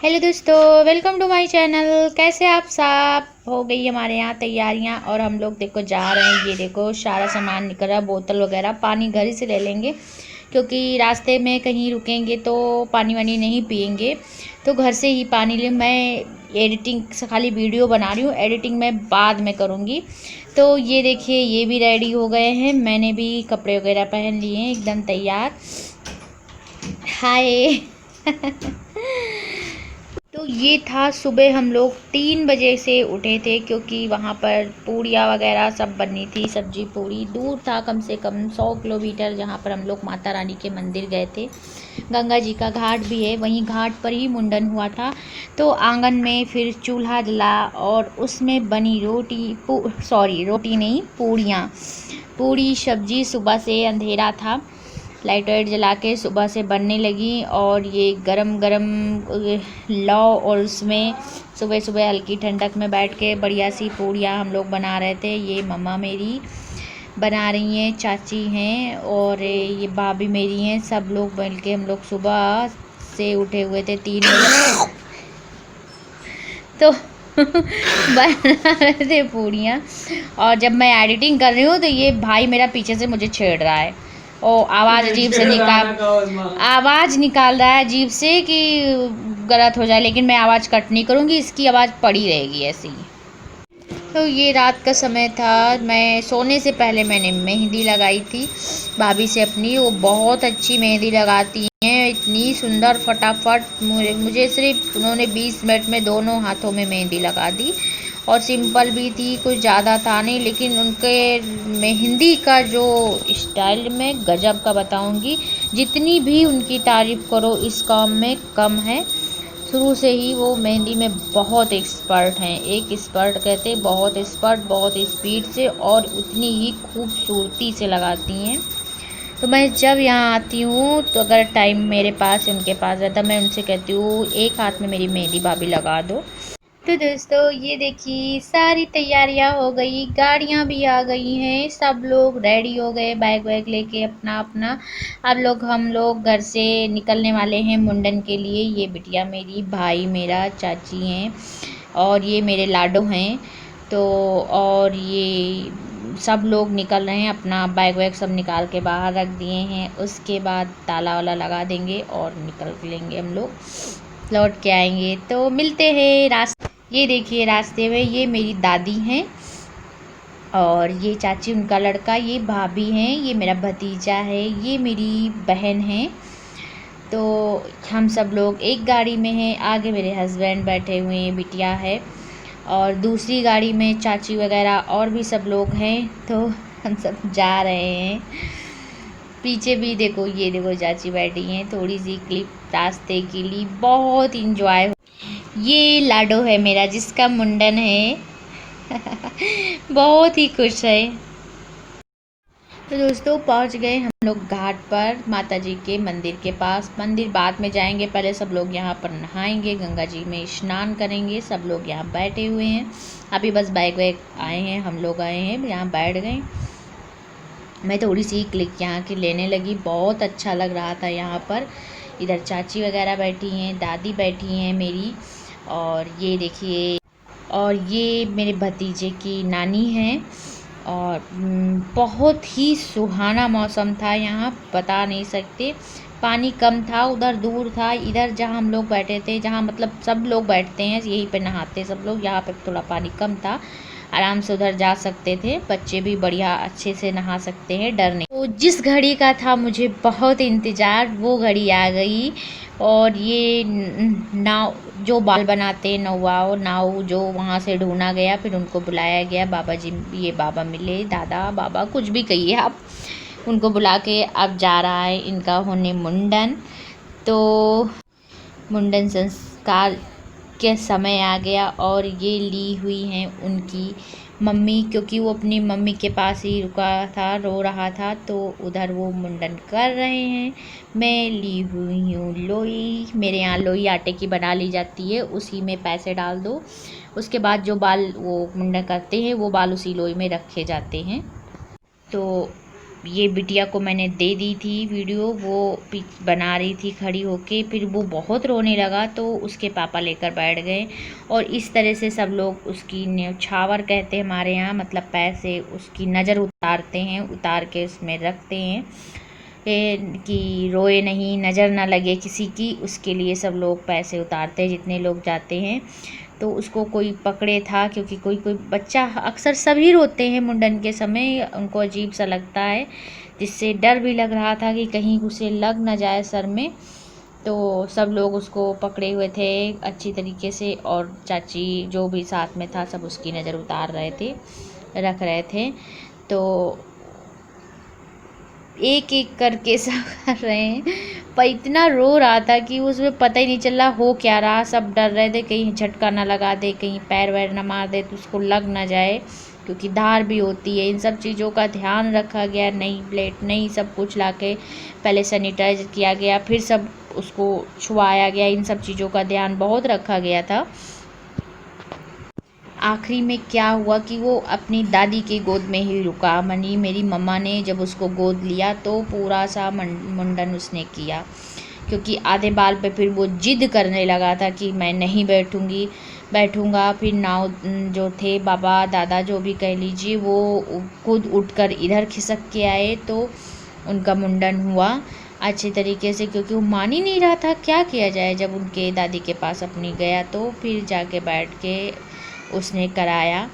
Hello दोस्तों, welcome to my channel. कैसे आप सब? हो गई हमारे यहाँ तैयारियाँ और हम लोग देखो जा रहे हैं। ये देखो सारा सामान निकल रहा, बोतल वगैरह। पानी घर ही से ले लेंगे क्योंकि रास्ते में कहीं रुकेंगे तो पानी वानी नहीं पियेंगे, तो घर से ही पानी ले। मैं एडिटिंग से खाली वीडियो बना रही हूँ, एडिटिंग मैं बाद में करूँगी। तो ये देखिए, ये भी रेडी हो गए हैं। मैंने भी कपड़े वगैरह पहन लिए हैं, एकदम तैयार। हाय तो ये था सुबह, हम लोग 3 बजे से उठे थे क्योंकि वहाँ पर पूड़ियाँ वगैरह सब बननी थी। सब्जी पूड़ी, दूर था कम से कम 100 किलोमीटर, जहाँ पर हम लोग माता रानी के मंदिर गए थे। गंगा जी का घाट भी है, वहीं घाट पर ही मुंडन हुआ था। तो आंगन में फिर चूल्हा जला और उसमें बनी रोटी नहीं, पूड़ियाँ, पूड़ी सब्जी। सुबह से अंधेरा था, लाइट वाइट जला के सुबह से बनने लगी। और ये गरम गरम लौ, और उसमें सुबह सुबह हल्की ठंडक में बैठ के बढ़िया सी पूड़ियाँ हम लोग बना रहे थे। ये मम्मा मेरी बना रही हैं, चाची हैं और ये भाभी मेरी हैं। सब लोग मिल के हम लोग सुबह से उठे हुए थे 3 बजे तो बना रहे थे पूड़ियाँ। और जब मैं एडिटिंग कर रही हूँ तो ये भाई मेरा पीछे से मुझे छेड़ रहा है, और आवाज़ निकाल रहा है अजीब से कि गलत हो जाए, लेकिन मैं आवाज़ कट नहीं करूँगी, इसकी आवाज़ पड़ी रहेगी ऐसी ही। तो ये रात का समय था, मैं सोने से पहले मैंने मेहंदी लगाई थी भाभी से अपनी। वो बहुत अच्छी मेहंदी लगाती हैं, इतनी सुंदर, फटाफट। मुझे सिर्फ उन्होंने 20 मिनट में दोनों हाथों में मेहंदी लगा दी। और सिंपल भी थी, कुछ ज़्यादा था नहीं, लेकिन उनके मेहंदी का जो स्टाइल में गजब का बताऊंगी। जितनी भी उनकी तारीफ़ करो इस काम में कम है। शुरू से ही वो मेहंदी में बहुत एक्सपर्ट हैं, एक एक्सपर्ट कहते, बहुत एक्सपर्ट, बहुत स्पीड से और उतनी ही खूबसूरती से लगाती हैं। तो मैं जब यहाँ आती हूँ तो अगर टाइम मेरे पास उनके पास रहता, मैं उनसे कहती हूँ एक हाथ में मेरी मेहंदी भाभी लगा दो। तो दोस्तों ये देखिए, सारी तैयारियां हो गई, गाड़ियां भी आ गई हैं, सब लोग रेडी हो गए बैग वैग लेके अपना अपना। अब हम लोग घर से निकलने वाले हैं मुंडन के लिए। ये बिटिया मेरी, भाई मेरा, चाची हैं और ये मेरे लाडो हैं। तो और ये सब लोग निकल रहे हैं, अपना बैग वैग सब निकाल के बाहर रख दिए हैं। उसके बाद ताला वाला लगा देंगे और निकल लेंगे हम लोग, लौट के आएंगे। तो मिलते हैं रास्ते। ये देखिए रास्ते में ये मेरी दादी हैं और ये चाची उनका लड़का, ये भाभी हैं, ये मेरा भतीजा है, ये मेरी बहन है। तो हम सब लोग एक गाड़ी में हैं, आगे मेरे हस्बैंड बैठे हुए हैं, बिटिया है, और दूसरी गाड़ी में चाची वगैरह और भी सब लोग हैं। तो हम सब जा रहे हैं। पीछे भी देखो, ये देखो चाची बैठी हैं। थोड़ी सी क्लिप रास्ते के लिए, बहुत इंजॉय। ये लाडो है मेरा, जिसका मुंडन है बहुत ही खुश है। तो दोस्तों पहुंच गए हम लोग घाट पर, माता जी के मंदिर के पास। मंदिर बाद में जाएंगे, पहले सब लोग यहाँ पर नहाएंगे, गंगा जी में स्नान करेंगे। सब लोग यहाँ बैठे हुए हैं, अभी बस बैग वैग आए हैं, हम लोग आए हैं, यहाँ बैठ गए। मैं थोड़ी सी क्लिक यहाँ की लेने लगी, बहुत अच्छा लग रहा था यहाँ पर। इधर चाची वगैरह बैठी हैं, दादी बैठी हैं मेरी, और ये देखिए, और ये मेरे भतीजे की नानी हैं। और बहुत ही सुहाना मौसम था यहाँ, बता नहीं सकते। पानी कम था, उधर दूर था, इधर जहाँ हम लोग बैठे थे, जहाँ मतलब सब लोग बैठते हैं यहीं पे नहाते सब लोग, यहाँ पे थोड़ा पानी कम था, आराम से उधर जा सकते थे, बच्चे भी बढ़िया अच्छे से नहा सकते हैं, डर नहीं। तो जिस घड़ी का था मुझे बहुत इंतज़ार, वो घड़ी आ गई। और ये नाव, जो बाल बनाते हैं, नौवाओ नाव, जो वहाँ से ढूंढा गया, फिर उनको बुलाया गया। बाबा जी, ये बाबा मिले, दादा बाबा कुछ भी कहिए आप, उनको बुला के अब जा रहा है इनका होने मुंडन। तो मुंडन संस्कार के समय आ गया और ये ली हुई हैं उनकी मम्मी, क्योंकि वो अपनी मम्मी के पास ही रुका था, रो रहा था, तो उधर वो मुंडन कर रहे हैं। मैं ली हुई हूँ लोई, मेरे यहाँ लोई आटे की बना ली जाती है, उसी में पैसे डाल दो, उसके बाद जो बाल वो मुंडन करते हैं वो बाल उसी लोई में रखे जाते हैं। तो ये बिटिया को मैंने दे दी थी वीडियो, वो बना रही थी खड़ी होके, फिर वो बहुत रोने लगा तो उसके पापा लेकर बैठ गए और इस तरह से सब लोग उसकी न्यौछावर कहते हैं हमारे यहाँ, मतलब पैर से उसकी नज़र उतारते हैं, उतार के उसमें रखते हैं कि रोए नहीं, नज़र ना लगे किसी की, उसके लिए सब लोग पैसे उतारते हैं जितने लोग जाते हैं। तो उसको कोई पकड़े था, क्योंकि कोई कोई बच्चा, अक्सर सभी रोते हैं मुंडन के समय, उनको अजीब सा लगता है, जिससे डर भी लग रहा था कि कहीं उसे लग ना जाए सर में। तो सब लोग उसको पकड़े हुए थे अच्छी तरीके से, और चाची जो भी साथ में था सब उसकी नज़र उतार रहे थे, रख रहे थे। तो एक एक करके सब कर रहे हैं, पर इतना रो रहा था कि उसमें पता ही नहीं चल रहा हो क्या रहा। सब डर रहे थे कहीं झटका ना लगा दे, कहीं पैर वैर ना मार दे तो उसको लग ना जाए, क्योंकि धार भी होती है। इन सब चीज़ों का ध्यान रखा गया, नई प्लेट नई सब कुछ लाके पहले सैनिटाइज किया गया, फिर सब उसको छुआया गया, इन सब चीज़ों का ध्यान बहुत रखा गया था। आखिरी में क्या हुआ कि वो अपनी दादी की गोद में ही रुका। मेरी मम्मा ने जब उसको गोद लिया तो पूरा सा मुंडन उसने किया, क्योंकि आधे बाल पे फिर वो जिद करने लगा था कि मैं नहीं बैठूंगा। फिर नाव जो थे बाबा दादा जो भी कह लीजिए, वो खुद उठकर इधर खिसक के आए, तो उनका मुंडन हुआ अच्छे तरीके से, क्योंकि वो मान ही नहीं रहा था क्या किया जाए। जब उनके दादी के पास अपनी गया तो फिर जाके बैठ के उसने कराया,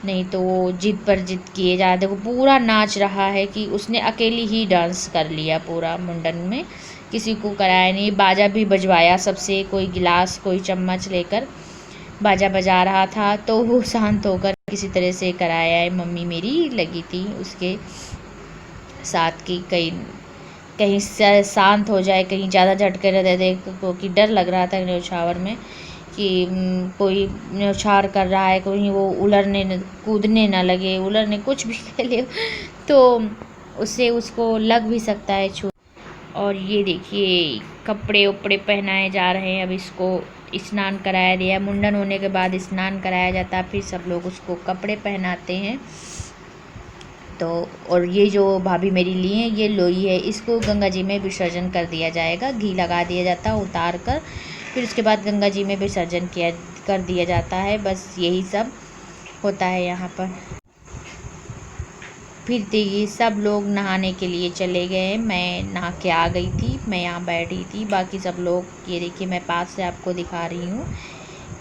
नहीं तो वो जिद पर जिद किए जा, देखो पूरा नाच रहा है कि उसने अकेली ही डांस कर लिया पूरा मुंडन में, किसी को कराया नहीं। बाजा भी बजवाया सबसे, कोई गिलास कोई चम्मच लेकर बाजा बजा रहा था, तो वो शांत होकर किसी तरह से कराया है। मम्मी मेरी लगी थी उसके साथ की कहीं शांत हो जाए, कहीं ज़्यादा झटके न दे दे, क्योंकि डर लग रहा था न्यौछावर में कि कोई न्यौछावर कर रहा है, कोई वो उलरने कूदने ना लगे, उलरने कुछ भी कह ले तो उससे उसको लग भी सकता है छू। और ये देखिए कपड़े उपड़े पहनाए जा रहे हैं, अब इसको स्नान कराया गया। मुंडन होने के बाद स्नान कराया जाता है, फिर सब लोग उसको कपड़े पहनाते हैं। तो और ये जो भाभी मेरी ली हैं, ये लोई है, इसको गंगा जी में विसर्जन कर दिया जाएगा, घी लगा दिया जाता है उतार कर, फिर उसके बाद गंगा जी में विसर्जन कर दिया जाता है। बस यही सब होता है यहाँ पर। फिर देखिए सब लोग नहाने के लिए चले गए, मैं नहा के आ गई थी, मैं यहाँ बैठी थी, बाकी सब लोग ये देखिए मैं पास से आपको दिखा रही हूँ,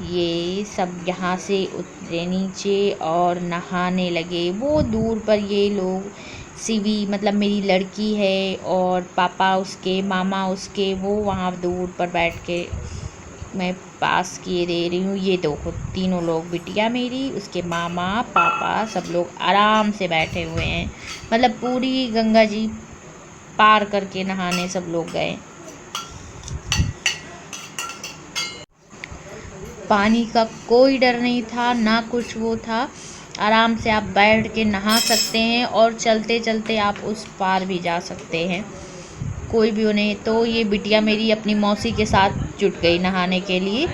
ये सब यहाँ से उतरे नीचे और नहाने लगे। वो दूर पर ये लोग सीवी मतलब मेरी लड़की है और पापा उसके मामा उसके, वो वहाँ दूर पर बैठ के मैं पास किए दे रही हूँ। ये देखो तीनों लोग, बिटिया मेरी, उसके मामा पापा, सब लोग आराम से बैठे हुए हैं, मतलब पूरी गंगा जी पार करके नहाने सब लोग गए। पानी का कोई डर नहीं था ना कुछ वो था, आराम से आप बैठ के नहा सकते हैं और चलते चलते आप उस पार भी जा सकते हैं, कोई भी उन्हें। तो ये बिटिया मेरी अपनी मौसी के साथ जुट गई नहाने के लिए,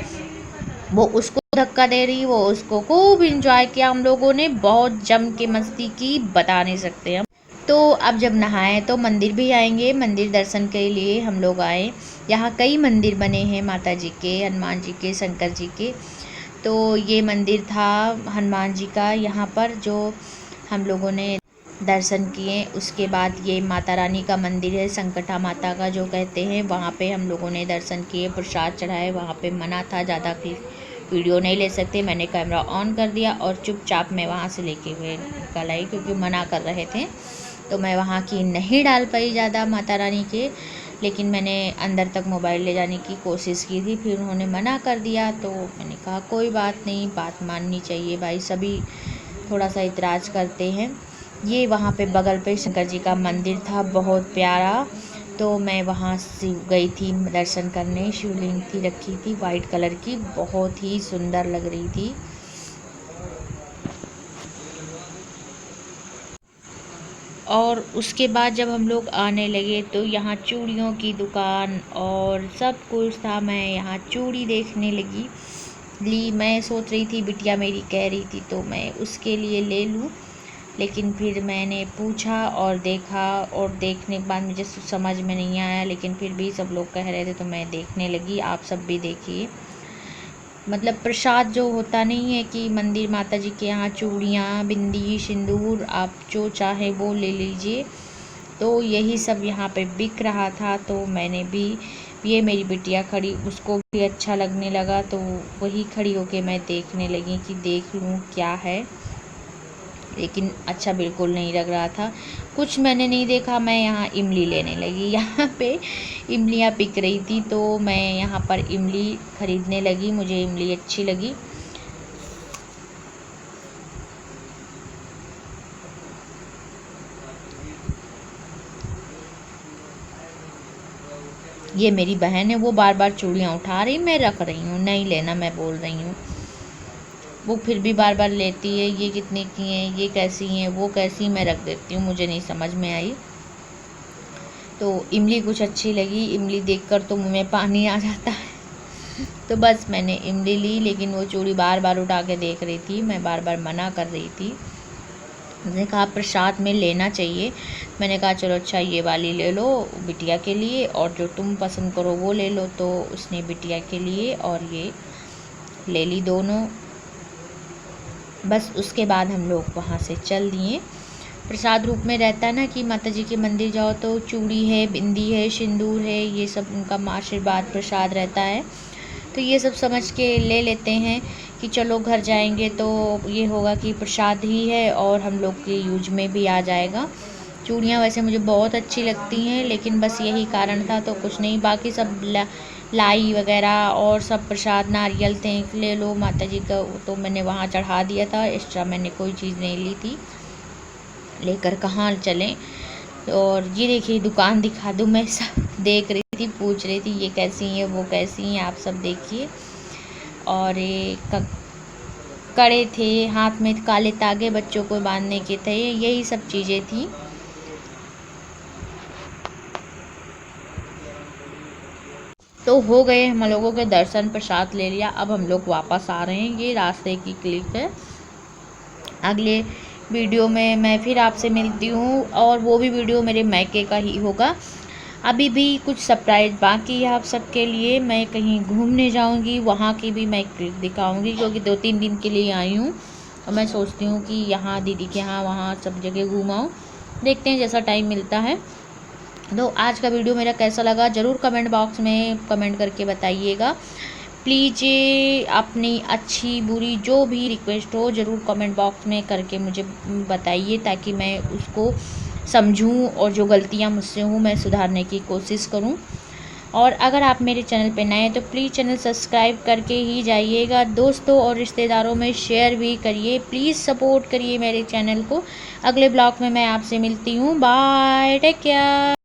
वो उसको धक्का दे रही, वो उसको खूब इंजॉय किया हम लोगों ने, बहुत जम के मस्ती की, बता नहीं सकते हम। तो अब जब नहाए तो मंदिर भी आएंगे, मंदिर दर्शन के लिए हम लोग आए। यहाँ कई मंदिर बने हैं माता जी के, हनुमान जी के, शंकर जी के। तो ये मंदिर था हनुमान जी का यहाँ पर, जो हम लोगों ने दर्शन किए। उसके बाद ये माता रानी का मंदिर है, संकटा माता का जो कहते हैं, वहाँ पे हम लोगों ने दर्शन किए, प्रसाद चढ़ाए। वहाँ पे मना था ज़्यादा वीडियो नहीं ले सकते, मैंने कैमरा ऑन कर दिया और चुपचाप मैं वहाँ से लेके हुए निकल आई, क्योंकि मना कर रहे थे। तो मैं वहाँ की नहीं डाल पाई ज़्यादा माता रानी के, लेकिन मैंने अंदर तक मोबाइल ले जाने की कोशिश की थी, फिर उन्होंने मना कर दिया। तो मैंने कहा कोई बात नहीं, बात माननी चाहिए भाई, सभी थोड़ा सा इतराज़ करते हैं। ये वहाँ पे बगल पे शंकर जी का मंदिर था बहुत प्यारा, तो मैं वहाँ से गई थी दर्शन करने। शिवलिंग थी रखी थी वाइट कलर की, बहुत ही सुंदर लग रही थी। और उसके बाद जब हम लोग आने लगे तो यहाँ चूड़ियों की दुकान और सब कुछ था, मैं यहाँ चूड़ी देखने ली। मैं सोच रही थी, बिटिया मेरी कह रही थी तो मैं उसके लिए ले लूँ, लेकिन फिर मैंने पूछा और देखा, और देखने के बाद मुझे समझ में नहीं आया, लेकिन फिर भी सब लोग कह रहे थे तो मैं देखने लगी। आप सब भी देखिए। मतलब प्रसाद जो होता नहीं है कि मंदिर माता जी के यहाँ चूड़ियाँ, बिंदी, सिंदूर, आप जो चाहे वो ले लीजिए। तो यही सब यहाँ पे बिक रहा था, तो मैंने भी, ये मेरी बिटिया खड़ी, उसको भी अच्छा लगने लगा, तो वही खड़ी होके मैं देखने लगी कि देख लूँ क्या है। लेकिन अच्छा बिल्कुल नहीं लग रहा था। कुछ मैंने नहीं देखा, मैं यहाँ इमली लेने लगी। यहाँ पे इमलियाँ बिक रही थी, तो मैं यहाँ पर इमली ख़रीदने लगी। मुझे इमली अच्छी लगी। ये मेरी बहन है, वो बार बार चूड़ियाँ उठा रही, मैं रख रही हूँ, नहीं लेना मैं बोल रही हूँ। वो फिर भी बार बार लेती है, ये कितने की हैं, ये कैसी हैं, वो कैसी, मैं रख देती हूँ, मुझे नहीं समझ में आई। तो इमली कुछ अच्छी लगी, इमली देखकर तो मुँह में पानी आ जाता है। तो बस मैंने इमली ली, लेकिन वो चूड़ी बार बार उठा के देख रही थी, मैं बार बार मना कर रही थी। उसने कहा प्रसाद में लेना चाहिए। मैंने कहा चलो अच्छा ये वाली ले लो बिटिया के लिए, और जो तुम पसंद करो वो ले लो। तो उसने बिटिया के लिए और ये ले ली दोनों। बस उसके बाद हम लोग वहाँ से चल दिए। प्रसाद रूप में रहता है ना कि माता जी के मंदिर जाओ तो चूड़ी है, बिंदी है, सिंदूर है, ये सब उनका आशीर्वाद प्रसाद रहता है। तो ये सब समझ के ले लेते हैं कि चलो घर जाएंगे तो ये होगा कि प्रसाद ही है और हम लोग के यूज में भी आ जाएगा। चूड़ियाँ वैसे मुझे बहुत अच्छी लगती हैं, लेकिन बस यही कारण था, तो कुछ नहीं। बाकी सब लाई वगैरह और सब प्रसाद, नारियल थे, ले लो माता जी का, तो मैंने वहाँ चढ़ा दिया था। एक्स्ट्रा मैंने कोई चीज़ नहीं ली थी, लेकर कहाँ चलें। और ये देखिए दुकान दिखा दूँ, मैं सब देख रही थी, पूछ रही थी ये कैसी हैं, वो कैसी हैं, आप सब देखिए। और ये कड़े थे, हाथ में काले तागे बच्चों को बांधने के थे, यही सब चीज़ें थी। तो हो गए हम लोगों के दर्शन, प्रसाद ले लिया। अब हम लोग वापस आ रहे हैं। ये रास्ते की क्लिप है। अगले वीडियो में मैं फिर आपसे मिलती हूँ, और वो भी वीडियो मेरे मैके का ही होगा। अभी भी कुछ सरप्राइज़ बाकी है आप सबके लिए। मैं कहीं घूमने जाऊँगी, वहाँ की भी मैं क्लिप दिखाऊँगी, क्योंकि 2-3 दिन के लिए आई हूँ और मैं सोचती हूँ कि यहाँ दीदी के यहाँ, वहाँ सब जगह घूमाऊँ। देखते हैं जैसा टाइम मिलता है। तो आज का वीडियो मेरा कैसा लगा ज़रूर कमेंट बॉक्स में कमेंट करके बताइएगा। प्लीज़ अपनी अच्छी बुरी जो भी रिक्वेस्ट हो ज़रूर कमेंट बॉक्स में करके मुझे बताइए, ताकि मैं उसको समझूं और जो गलतियां मुझसे हों मैं सुधारने की कोशिश करूं। और अगर आप मेरे चैनल पे नए हैं तो प्लीज़ चैनल सब्सक्राइब करके ही जाइएगा। दोस्तों और रिश्तेदारों में शेयर भी करिए। प्लीज़ सपोर्ट करिए मेरे चैनल को। अगले ब्लॉग में मैं आपसे मिलती हूँ। Bye, take care.